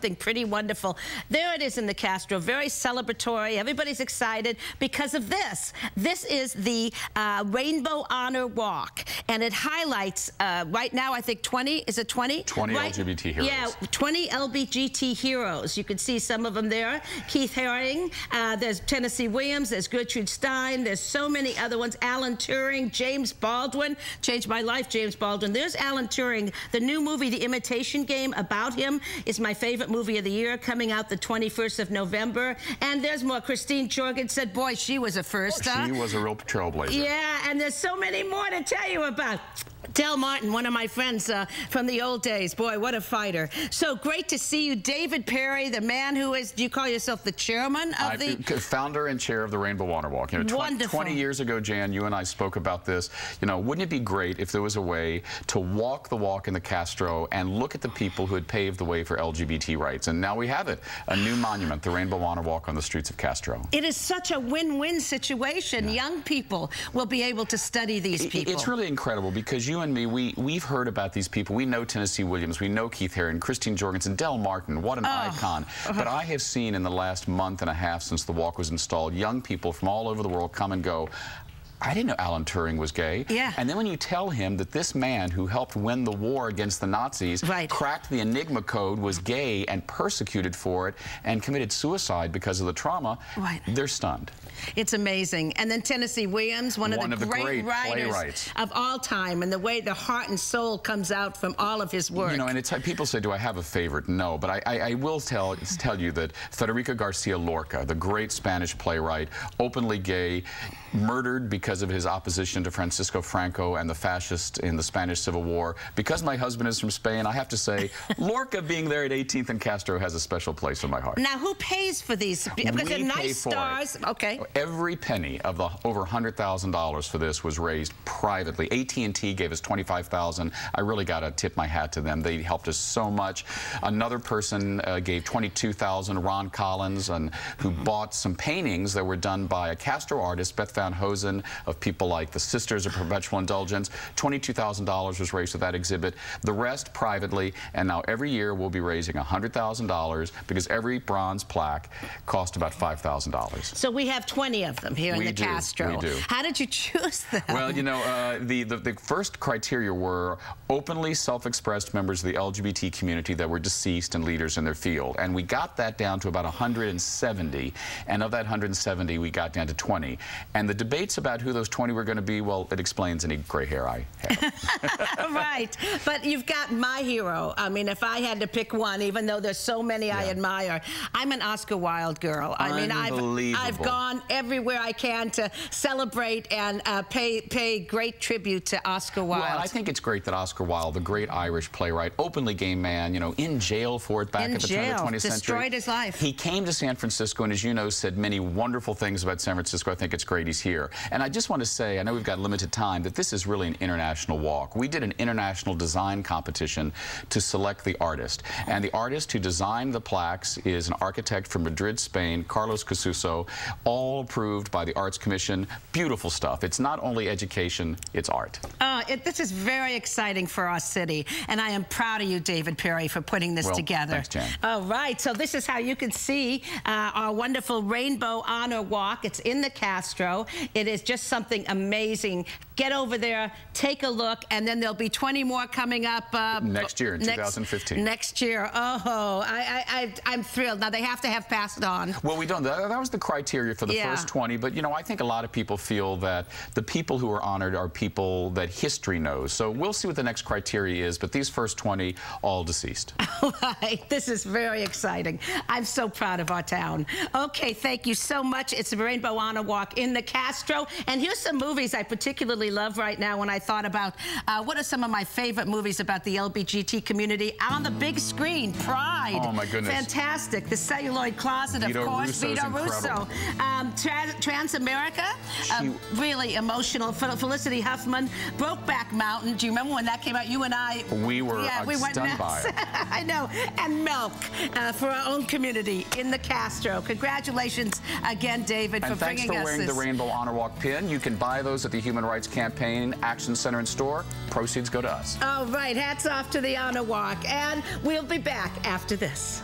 Pretty wonderful. There it is in the Castro, very celebratory. Everybody's excited because of this. This is the Rainbow Honor Walk, and it highlights, right now, I think 20, is it 20? 20 right? LGBT heroes. Yeah, 20 LGBT heroes. You can see some of them there. Keith Haring, there's Tennessee Williams, there's Gertrude Stein, there's so many other ones. Alan Turing, James Baldwin, changed my life, James Baldwin. There's Alan Turing. The new movie, The Imitation Game, about him is my favorite movie of the year, coming out the 21st of November. And there's more. Christine Jorgensen, boy, she was a first. She was a real trailblazer. Yeah, and there's so many more to tell you about. Del Martin, one of my friends from the old days. Boy, what a fighter. So great to see you. David Perry, the man who is, do you call yourself the chairman of the... Founder and chair of the Rainbow Honor Walk. You know, Wonderful. 20 years ago, Jan, you and I spoke about this. You know, wouldn't it be great if there was a way to walk the walk in the Castro and look at the people who had paved the way for LGBT rights? And now we have it. A new monument, the Rainbow Honor Walk on the streets of Castro. It is such a win-win situation. Yeah. Young people will be able to study these people. It's really incredible because you and me, we've heard about these people. We know Tennessee Williams, we know Keith Haring, Christine Jorgensen, Del Martin, what an icon. But I have seen in the last month and a half since the walk was installed, young people from all over the world come and go. I didn't know Alan Turing was gay. Yeah. And then when you tell him that this man who helped win the war against the Nazis, cracked the Enigma code, was gay and persecuted for it and committed suicide because of the trauma, they're stunned. It's amazing. And then Tennessee Williams, one of the great writers of all time, and the way the heart and soul comes out from all of his work. You know, and it's, people say, do I have a favorite? No, but I will tell you that Federico Garcia Lorca, the great Spanish playwright, openly gay, murdered because of his opposition to Francisco Franco and the fascists in the Spanish Civil War. Because my husband is from Spain, I have to say, Lorca being there at 18th and Castro has a special place in my heart. Now, who pays for these? Because they're nice stars. Okay. Every penny of the over $100,000 for this was raised privately. AT&T gave us $25,000. I really got to tip my hat to them. They helped us so much. Another person gave $22,000, Ron Collins, who bought some paintings that were done by a Castro artist, Beth Van Hosen, of people like the Sisters of Perpetual Indulgence. $22,000 was raised with that exhibit. The rest privately, and now every year we'll be raising $100,000 because every bronze plaque cost about $5,000. So we have 20 of them here in the Castro. We do. How did you choose them? Well, you know, the first criteria were openly self-expressed members of the LGBT community that were deceased and leaders in their field. And we got that down to about 170. And of that 170, we got down to 20. And the debates about who those 20 were going to be, well, it explains any gray hair I have. Right. But you've got my hero. I mean, if I had to pick one, even though there's so many I admire, I'm an Oscar Wilde girl. I mean, I've gone everywhere I can to celebrate and pay great tribute to Oscar Wilde. Well, I think it's great that Oscar Wilde, the great Irish playwright, openly gay man, you know, in jail for it back at the turn of the 20th century. Destroyed his life. He came to San Francisco and, as you know, said many wonderful things about San Francisco. I think it's great he's here. And I just want to say, I know we've got limited time, that this is really an international walk. We did an international design competition to select the artist. And the artist who designed the plaques is an architect from Madrid, Spain, Carlos Casuso, all approved by the Arts Commission. Beautiful stuff. It's not only education, it's art. This is very exciting for our city, and I am proud of you, David Perry, for putting this together. Thanks, Jan. All right, so this is how you can see our wonderful Rainbow Honor Walk. It's in the Castro. It is just something amazing. Get over there, take a look, and then there'll be 20 more coming up. Next year, in 2015. Next year. Oh, I'm thrilled. Now, they have to have passed on. Well, we don't. That was the criteria for the first 20, but, you know, I think a lot of people feel that the people who are honored are people that history knows. So we'll see what the next criteria is, but these first 20, all deceased. All right. This is very exciting. I'm so proud of our town. Okay, thank you so much. It's the Rainbow Honor Walk in the Castro. And here's some movies I particularly love right now when I thought about what are some of my favorite movies about the LGBT community on the big screen. Pride. Oh, my goodness. Fantastic. The Celluloid Closet, of course. Vito Russo. Transamerica. Really emotional. Felicity Huffman. Brokeback Mountain. Do you remember when that came out? You and I. We were stunned by it. I know. And Milk for our own community in the Castro. Congratulations again, David, for bringing us this. And thanks for wearing the Rainbow Honor Walk pin. You can buy those at the Human Rights Campaign Action Center and store. Proceeds go to us. All right. Hats off to the Honor Walk. And we'll be back after this.